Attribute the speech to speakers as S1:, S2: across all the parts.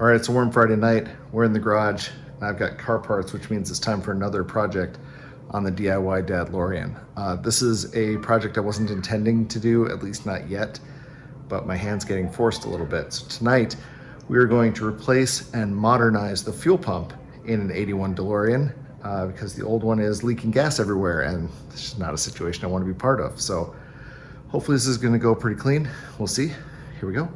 S1: All right, it's a warm Friday night. We're in the garage, and I've got car parts, which means it's time for another project on the DIY DeLorean. This is a project I wasn't intending to do, at least not yet, but my hand's getting forced a little bit. So tonight, we are going to replace and modernize the fuel pump in an 81 DeLorean because the old one is leaking gas everywhere, and it's just not a situation I want to be part of. So hopefully this is going to go pretty clean. We'll see. Here we go.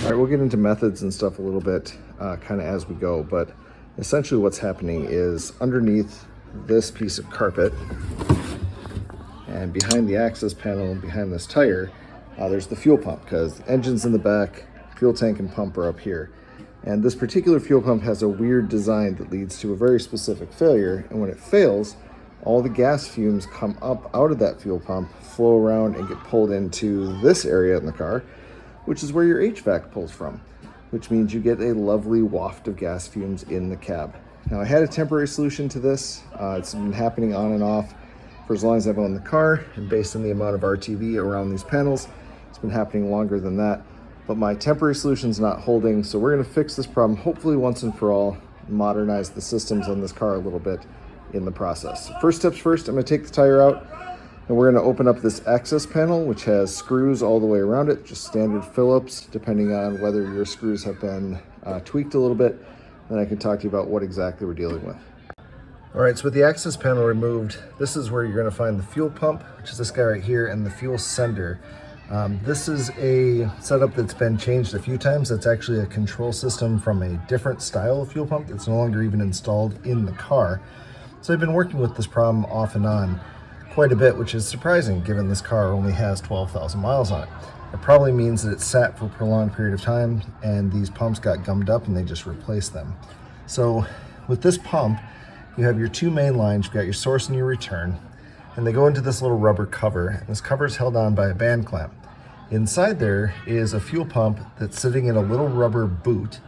S1: All right, we'll get into methods and stuff a little bit kind of as we go, but essentially what's happening is underneath this piece of carpet and behind the access panel and behind this tire, there's the fuel pump because the engine's in the back, fuel tank and pump are up here. And this particular fuel pump has a weird design that leads to a very specific failure, and when it fails, all the gas fumes come up out of that fuel pump, flow around and get pulled into this area in the car, which is where your HVAC pulls from, which means you get a lovely waft of gas fumes in the cab. Now, I had a temporary solution to this. It's been happening on and off for as long as I've owned the car, and based on the amount of RTV around these panels, it's been happening longer than that. But my temporary solution's not holding, so we're gonna fix this problem, hopefully once and for all, modernize the systems on this car a little bit in the process. So first steps first, I'm gonna take the tire out, and we're going to open up this access panel, which has screws all the way around it, just standard Phillips, depending on whether your screws have been tweaked a little bit. Then I can talk to you about what exactly we're dealing with. All right, so with the access panel removed, this is where you're going to find the fuel pump, which is this guy right here, and the fuel sender. This is a setup that's been changed a few times. It's actually a control system from a different style of fuel pump that's no longer even installed in the car. So I've been working with this problem off and on quite a bit, which is surprising given this car only has 12,000 miles on it. It probably means that it's sat for a prolonged period of time and these pumps got gummed up and they just replaced them. So with this pump, you have your two main lines, you've got your source and your return, and they go into this little rubber cover. And this cover is held on by a band clamp. Inside there is a fuel pump that's sitting in a little rubber boot,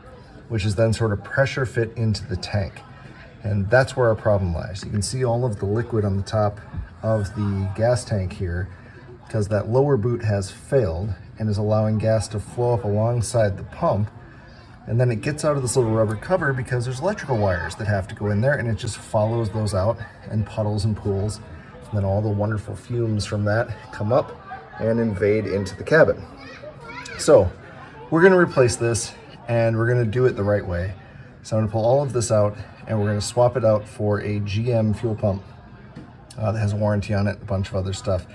S1: which is then sort of pressure fit into the tank. And that's where our problem lies. You can see all of the liquid on the top of the gas tank here because that lower boot has failed and is allowing gas to flow up alongside the pump, and then it gets out of this little rubber cover because there's electrical wires that have to go in there, and it just follows those out and puddles and pools, and then all the wonderful fumes from that come up and invade into the cabin. So we're going to replace this, and we're going to do it the right way. So I'm going to pull all of this out and we're going to swap it out for a GM fuel pump that has a warranty on it, a bunch of other stuff.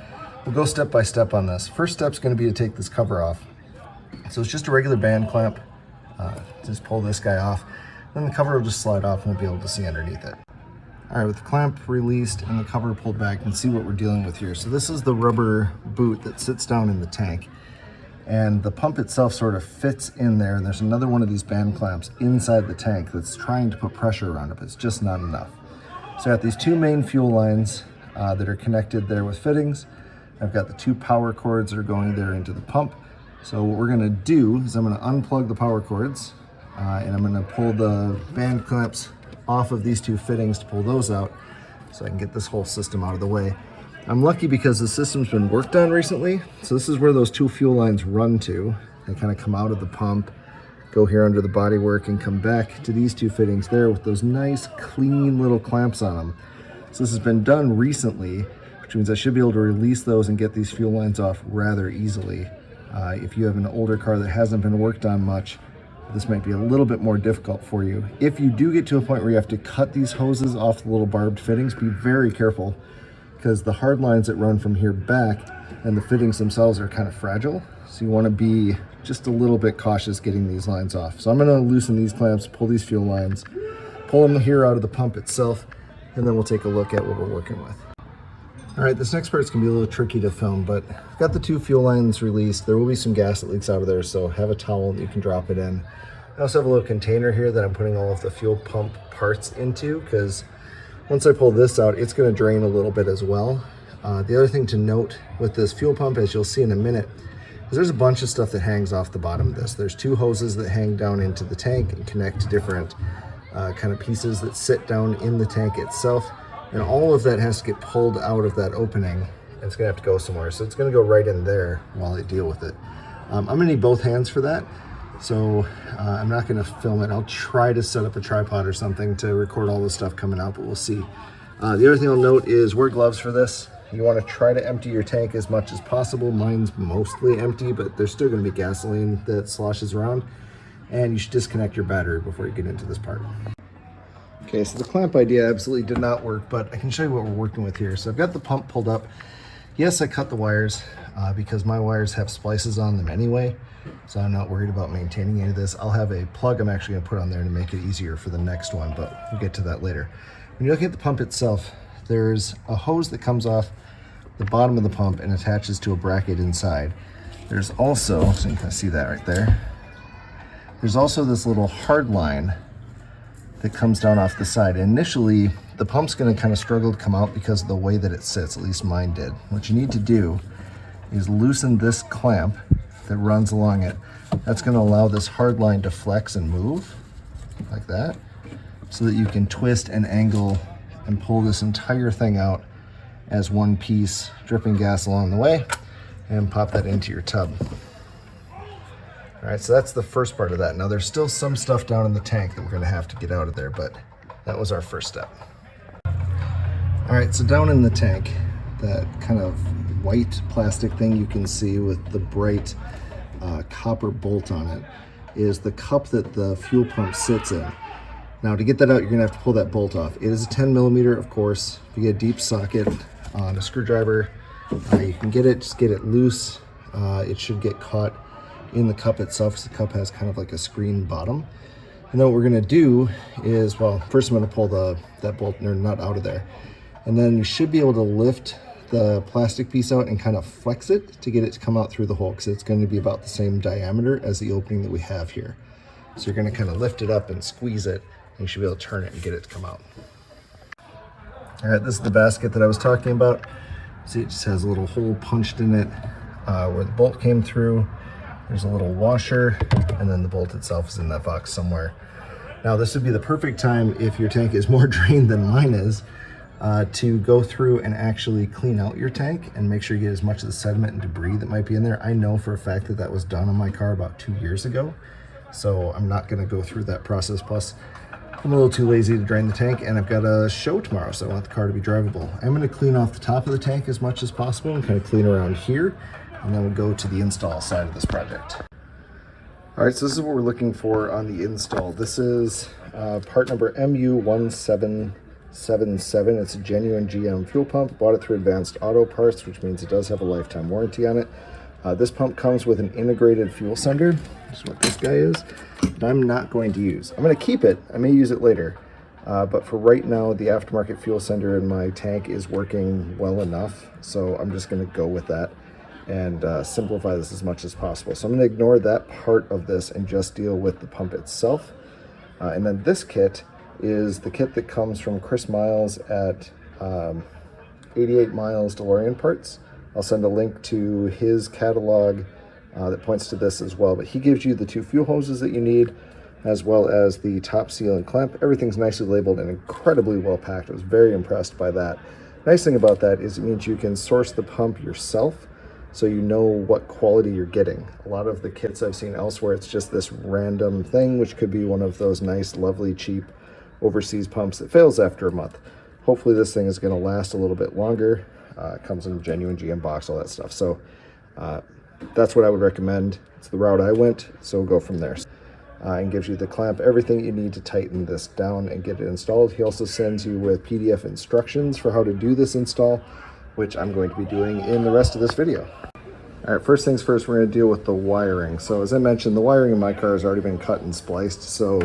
S1: We'll go step by step on this. First step's going to be to take this cover off. So it's just a regular band clamp. Just pull this guy off. Then the cover will just slide off and we'll be able to see underneath it. All right, with the clamp released and the cover pulled back, you can see what we're dealing with here. So this is the rubber boot that sits down in the tank. And the pump itself sort of fits in there. And there's another one of these band clamps inside the tank that's trying to put pressure around it, but it's just not enough. So I got these two main fuel lines that are connected there with fittings. I've got the two power cords that are going there into the pump. So what we're gonna do is I'm gonna unplug the power cords and I'm gonna pull the band clamps off of these two fittings to pull those out so I can get this whole system out of the way. I'm lucky because the system's been worked on recently. So this is where those two fuel lines run to. They kind of come out of the pump, go here under the bodywork and come back to these two fittings there with those nice clean little clamps on them. So this has been done recently, which means I should be able to release those and get these fuel lines off rather easily. If you have an older car that hasn't been worked on much, this might be a little bit more difficult for you. If you do get to a point where you have to cut these hoses off the little barbed fittings, be very careful because the hard lines that run from here back and the fittings themselves are kind of fragile. So you want to be just a little bit cautious getting these lines off. So I'm going to loosen these clamps, pull these fuel lines, pull them here out of the pump itself, and then we'll take a look at what we're working with. All right, this next part's gonna be a little tricky to film, but I've got the two fuel lines released. There will be some gas that leaks out of there, so have a towel that you can drop it in. I also have a little container here that I'm putting all of the fuel pump parts into, because once I pull this out, it's gonna drain a little bit as well. The other thing to note with this fuel pump, as you'll see in a minute, is there's a bunch of stuff that hangs off the bottom of this. There's two hoses that hang down into the tank and connect to different kind of pieces that sit down in the tank itself. And all of that has to get pulled out of that opening. And it's gonna have to go somewhere. So it's gonna go right in there while I deal with it. I'm gonna need both hands for that. So I'm not gonna film it. I'll try to set up a tripod or something to record all this stuff coming out, but we'll see. The other thing I'll note is wear gloves for this. You wanna try to empty your tank as much as possible. Mine's mostly empty, but there's still gonna be gasoline that sloshes around. And you should disconnect your battery before you get into this part. Okay, so the clamp idea absolutely did not work, but I can show you what we're working with here. So I've got the pump pulled up. Yes, I cut the wires because my wires have splices on them anyway, so I'm not worried about maintaining any of this. I'll have a plug I'm actually gonna put on there to make it easier for the next one, but we'll get to that later. When you're looking at the pump itself, there's a hose that comes off the bottom of the pump and attaches to a bracket inside. There's also, so you can see that right there, there's also this little hard line that comes down off the side. Initially, the pump's gonna kind of struggle to come out because of the way that it sits, at least mine did. What you need to do is loosen this clamp that runs along it. That's gonna allow this hard line to flex and move, like that, so that you can twist and angle and pull this entire thing out as one piece, dripping gas along the way, and pop that into your tub. All right, so that's the first part of that. Now there's still some stuff down in the tank that we're gonna have to get out of there, but that was our first step. All right, so down in the tank, that kind of white plastic thing you can see with the bright copper bolt on it is the cup that the fuel pump sits in. Now to get that out, you're gonna have to pull that bolt off. It is a 10 millimeter, of course. If you get a deep socket on a screwdriver, you can get it, just get it loose. It should get caught in the cup itself, because the cup has kind of like a screen bottom. And then what we're gonna do is, well, first I'm gonna pull that bolt or nut out of there. And then you should be able to lift the plastic piece out and kind of flex it to get it to come out through the hole, because it's going to be about the same diameter as the opening that we have here. So you're gonna kind of lift it up and squeeze it, and you should be able to turn it and get it to come out. All right, this is the basket that I was talking about. See, it just has a little hole punched in it where the bolt came through. There's a little washer, and then the bolt itself is in that box somewhere. Now this would be the perfect time, if your tank is more drained than mine is, to go through and actually clean out your tank and make sure you get as much of the sediment and debris that might be in there. I know for a fact that that was done on my car about 2 years ago, so I'm not gonna go through that process. Plus, I'm a little too lazy to drain the tank, and I've got a show tomorrow, so I want the car to be drivable. I'm gonna clean off the top of the tank as much as possible and kind of clean around here, and then we'll go to the install side of this project. All right, so this is what we're looking for on the install. This is part number MU1777. It's a genuine GM fuel pump. Bought it through Advanced Auto Parts, which means it does have a lifetime warranty on it. This pump comes with an integrated fuel sender. That's what this guy is. That I'm not going to use. I'm going to keep it. I may use it later. But for right now, the aftermarket fuel sender in my tank is working well enough. So I'm just going to go with that and simplify this as much as possible. So I'm going to ignore that part of this and just deal with the pump itself. And then this kit is the kit that comes from Chris Miles at 88 Miles DeLorean Parts. I'll send a link to his catalog that points to this as well. But he gives you the 2 fuel hoses that you need, as well as the top seal and clamp. Everything's nicely labeled and incredibly well packed. I was very impressed by that. Nice thing about that is it means you can source the pump yourself, so you know what quality you're getting. A lot of the kits I've seen elsewhere, it's just this random thing, which could be one of those nice, lovely, cheap overseas pumps that fails after a month. Hopefully this thing is gonna last a little bit longer. It comes in a genuine GM box, all that stuff. So that's what I would recommend. It's the route I went, so we'll go from there. And gives you the clamp, everything you need to tighten this down and get it installed. He also sends you with PDF instructions for how to do this install, which I'm going to be doing in the rest of this video. All right, first things first, we're gonna deal with the wiring. So as I mentioned, the wiring in my car has already been cut and spliced, so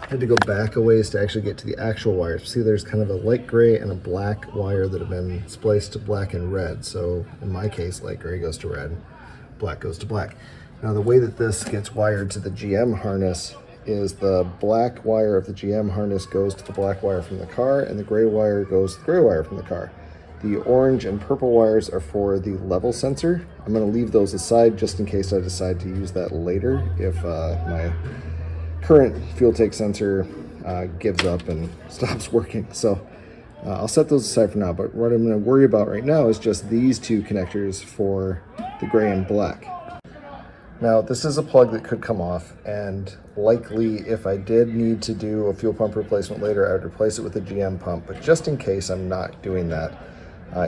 S1: I had to go back a ways to actually get to the actual wires. See, there's kind of a light gray and a black wire that have been spliced to black and red. So in my case, light gray goes to red, black goes to black. Now the way that this gets wired to the GM harness is the black wire of the GM harness goes to the black wire from the car, and the gray wire goes to the gray wire from the car. The orange and purple wires are for the level sensor. I'm gonna leave those aside just in case I decide to use that later if my current fuel tank sensor gives up and stops working. So I'll set those aside for now, but what I'm going to worry about right now is just these two connectors for the gray and black. Now, this is a plug that could come off, and likely if I did need to do a fuel pump replacement later, I would replace it with a GM pump, but just in case I'm not doing that,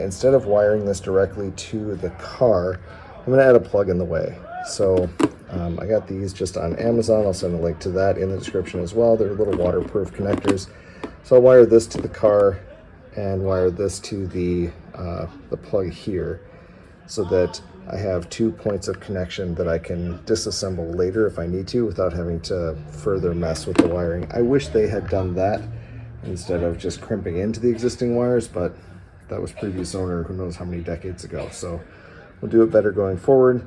S1: instead of wiring this directly to the car, I'm going to add a plug in the way. So I got these just on Amazon. I'll send a link to that in the description as well. They're little waterproof connectors. So I'll wire this to the car and wire this to the plug here, so that I have 2 points of connection that I can disassemble later if I need to without having to further mess with the wiring. I wish they had done that instead of just crimping into the existing wires, but that was previous owner who knows how many decades ago. So we'll do it better going forward.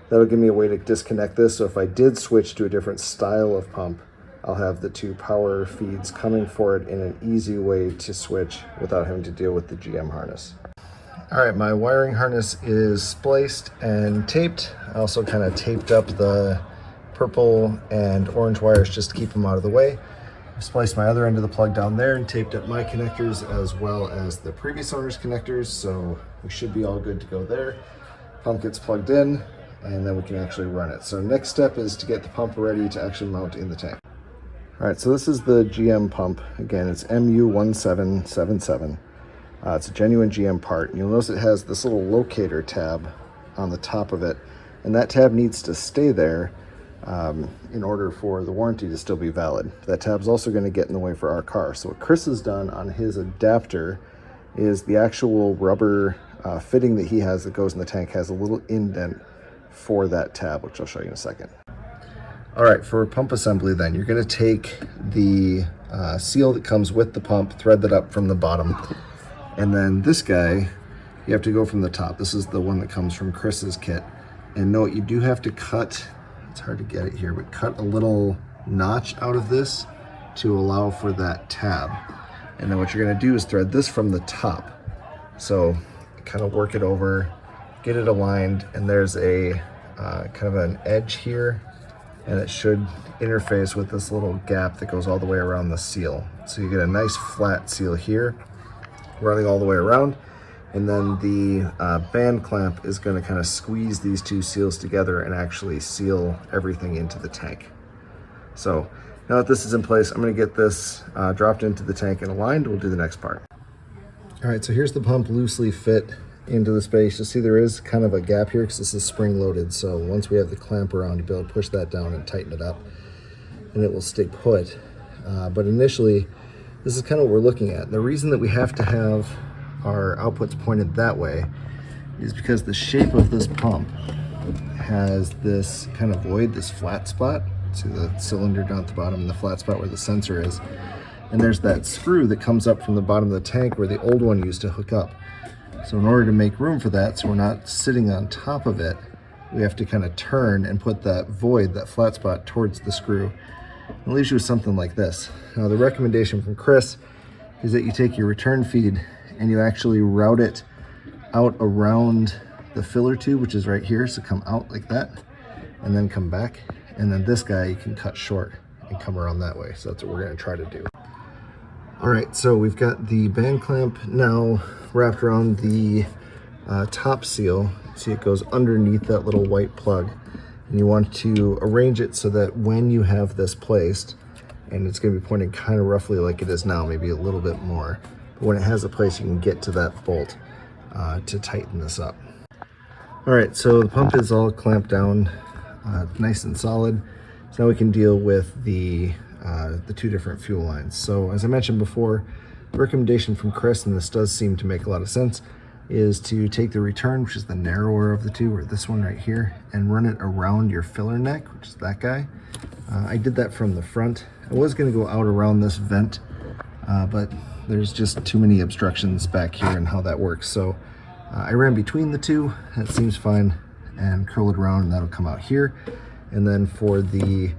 S1: That'll give me a way to disconnect this. So if I did switch to a different style of pump, I'll have the 2 power feeds coming for it in an easy way to switch without having to deal with the GM harness. All right, my wiring harness is spliced and taped. I also kind of taped up the purple and orange wires just to keep them out of the way. I've spliced my other end of the plug down there and taped up my connectors as well as the previous owner's connectors, so we should be all good to go there. Pump gets plugged in, and then we can actually run it. So next step is to get the pump ready to actually mount in the tank. All right, so this is the GM pump. Again, it's MU1777. It's a genuine GM part. You'll notice it has this little locator tab on the top of it, and that tab needs to stay there in order for the warranty to still be valid. That tab's also going to get in the way for our car. So what Chris has done on his adapter is the actual rubber fitting that he has that goes in the tank has a little indent for that tab, which I'll show you in a second. All right, for pump assembly then, you're going to take the seal that comes with the pump, thread that up from the bottom, and then this guy, you have to go from the top. This is the one that comes from Chris's kit. And note, you do have to cut, it's hard to get it here, but cut a little notch out of this to allow for that tab. And then what you're gonna do is thread this from the top. So kind of work it over, get it aligned, and there's a kind of an edge here, and it should interface with this little gap that goes all the way around the seal. So you get a nice flat seal here, running all the way around, and then the band clamp is going to kind of squeeze these 2 seals together and actually seal everything into the tank. So now that this is in place, I'm going to get this dropped into the tank and aligned. We'll do the next part. All right, so here's the pump loosely fit into the space. You'll see there is kind of a gap here because this is spring loaded, so once we have the clamp around, you'll be able to push that down and tighten it up, and it will stay put. But initially, this is kind of what we're looking at. The reason that we have to have our outputs pointed that way is because the shape of this pump has this kind of void, this flat spot. See the cylinder down at the bottom and the flat spot where the sensor is. And there's that screw that comes up from the bottom of the tank where the old one used to hook up. So in order to make room for that, so we're not sitting on top of it, we have to kind of turn and put that void, that flat spot, towards the screw. It leaves you with something like this. Now the recommendation from Chris is that you take your return feed and you actually route it out around the filler tube, which is right here. So come out like that and then come back. And then this guy you can cut short and come around that way. So that's what we're going to try to do. All right, so we've got the band clamp now wrapped around the top seal. See, it goes underneath that little white plug. And you want to arrange it so that when you have this placed, and it's going to be pointing kind of roughly like it is now, maybe a little bit more, but when it has a place, you can get to that bolt to tighten this up. All right, so the pump is all clamped down nice and solid. So now we can deal with the 2 different fuel lines. So as I mentioned before, the recommendation from Chris, and this does seem to make a lot of sense, is to take the return, which is the narrower of the 2, or this one right here, and run it around your filler neck, which is that guy. I did that from the front. I was going to go out around this vent, but there's just too many obstructions back here and how that works. So I ran between the 2, and it seems fine, and curl it around, and that'll come out here. And then for the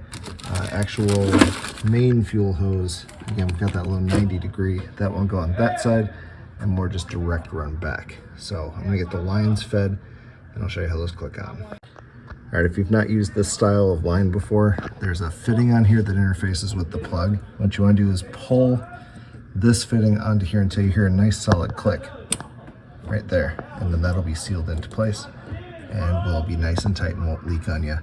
S1: actual main fuel hose, again, we've got that little 90-degree, that won't go on that side, and more just direct run back. So I'm gonna get the lines fed, and I'll show you how those click on. All right, if you've not used this style of line before, there's a fitting on here that interfaces with the plug. What you want to do is pull this fitting onto here until you hear a nice solid click right there, and then that'll be sealed into place and will be nice and tight and won't leak on you.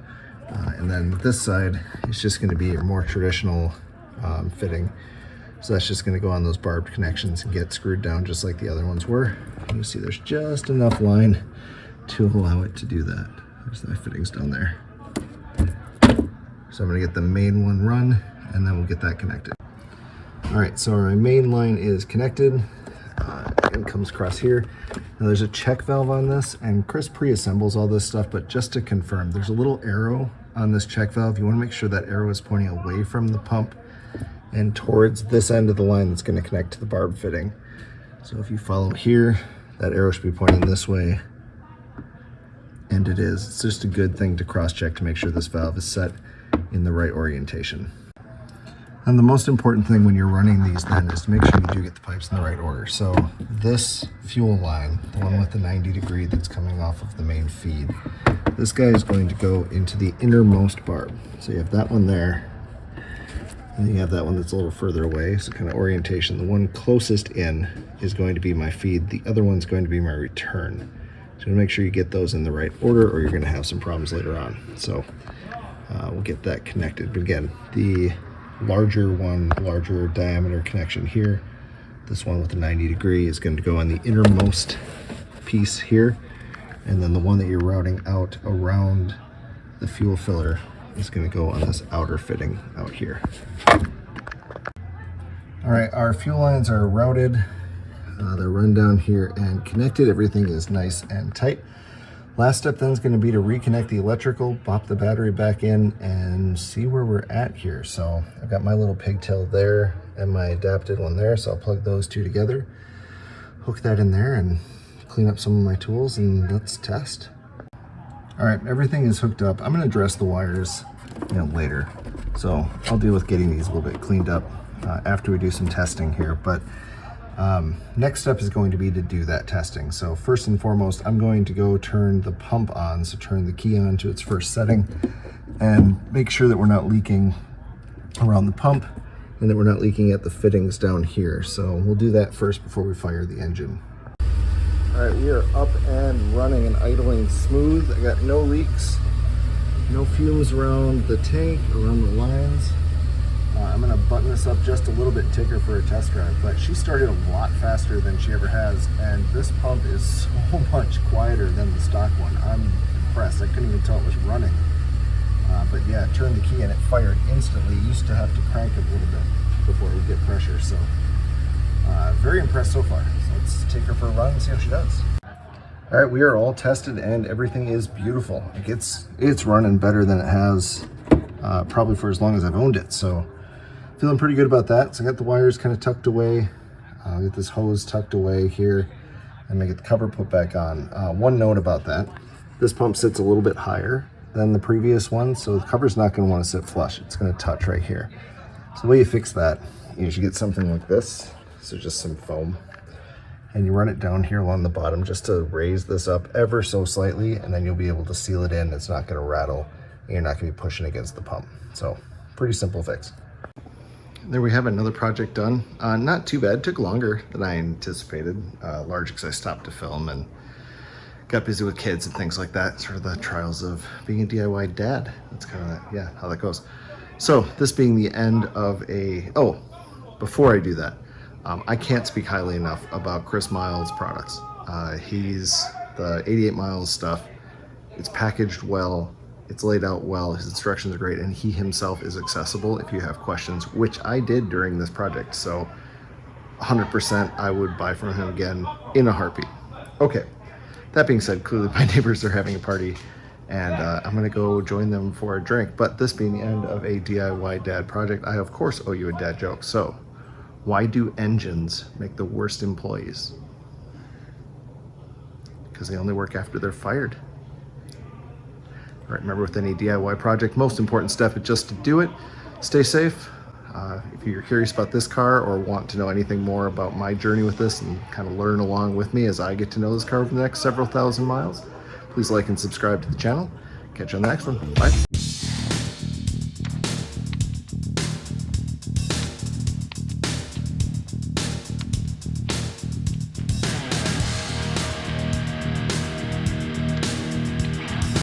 S1: And then this side is just going to be your more traditional fitting. So that's just going to go on those barbed connections and get screwed down just like the other ones were. You see there's just enough line to allow it to do that. There's my fittings down there. So I'm going to get the main one run and then we'll get that connected. All right, so our main line is connected and comes across here. Now there's a check valve on this, and Chris pre-assembles all this stuff, but just to confirm, there's a little arrow on this check valve. You want to make sure that arrow is pointing away from the pump and towards this end of the line that's going to connect to the barb fitting. So if you follow here, that arrow should be pointing this way, and it is. It's just a good thing to cross-check to make sure this valve is set in the right orientation. And the most important thing when you're running these then is to make sure you do get the pipes in the right order. So this fuel line, the one with the 90 degree that's coming off of the main feed, this guy is going to go into the innermost barb. So you have that one there, and then you have that one that's a little further away. So kind of orientation, the one closest in is going to be my feed. The other one's going to be my return. So make sure you get those in the right order or you're going to have some problems later on. So we'll get that connected. But again, the larger one, larger diameter connection here, this one with the 90 degree is going to go on the innermost piece here, and then the one that you're routing out around the fuel filler is going to go on this outer fitting out here. All right, our fuel lines are routed, they're run down here and connected. Everything is nice and tight. Last step then is going to be to reconnect the electrical, pop the battery back in, and see where we're at here. So I've got my little pigtail there and my adapted one there, so I'll plug those two together, hook that in there, and clean up some of my tools, and let's test. All right, everything is hooked up. I'm going to address the wires later, so I'll deal with getting these a little bit cleaned up after we do some testing here. But next step is going to be to do that testing. So first and foremost, I'm going to go turn the pump on, so turn the key on to its first setting and make sure that we're not leaking around the pump and that we're not leaking at the fittings down here. So we'll do that first before we fire the engine. All right, we are up and running and idling smooth. I got no leaks, no fumes around the tank, around the lines. I'm gonna button this up just a little bit and take her for a test drive, but she started a lot faster than she ever has, and this pump is so much quieter than the stock one. I'm impressed. I couldn't even tell it was running. But yeah, turned the key and it fired instantly. Used to have to crank it a little bit before it would get pressure, so very impressed so far. So let's take her for a run and see how she does. All right, we are all tested and everything is beautiful. It's running better than it has probably for as long as I've owned it, so feeling pretty good about that. So I got the wires kind of tucked away. I'll get this hose tucked away here and I get the cover put back on. One note about that, this pump sits a little bit higher than the previous one, so the cover's not going to want to sit flush. It's going to touch right here. So the way you fix that is you get something like this, so just some foam, and you run it down here along the bottom just to raise this up ever so slightly, and then you'll be able to seal it in. It's not going to rattle and you're not going to be pushing against the pump. So pretty simple fix. There we have another project done. Not too bad, took longer than I anticipated, large because I stopped to film and got busy with kids and things like that. Sort of the trials of being a DIY dad. That's kind of, yeah, how that goes. So this being the end of before I do that, I can't speak highly enough about Chris Miles' products. He's the 88 Miles stuff. It's packaged well. It's laid out well, his instructions are great, and he himself is accessible if you have questions, which I did during this project. So 100% I would buy from him again in a heartbeat. Okay, that being said, clearly my neighbors are having a party and I'm gonna go join them for a drink. But this being the end of a DIY dad project, I of course owe you a dad joke. So why do engines make the worst employees? Because they only work after they're fired. All right, remember, with any DIY project, most important step is just to do it. Stay safe. If you're curious about this car or want to know anything more about my journey with this and kind of learn along with me as I get to know this car over the next several thousand miles, please like and subscribe to the channel. Catch you on the next one. Bye.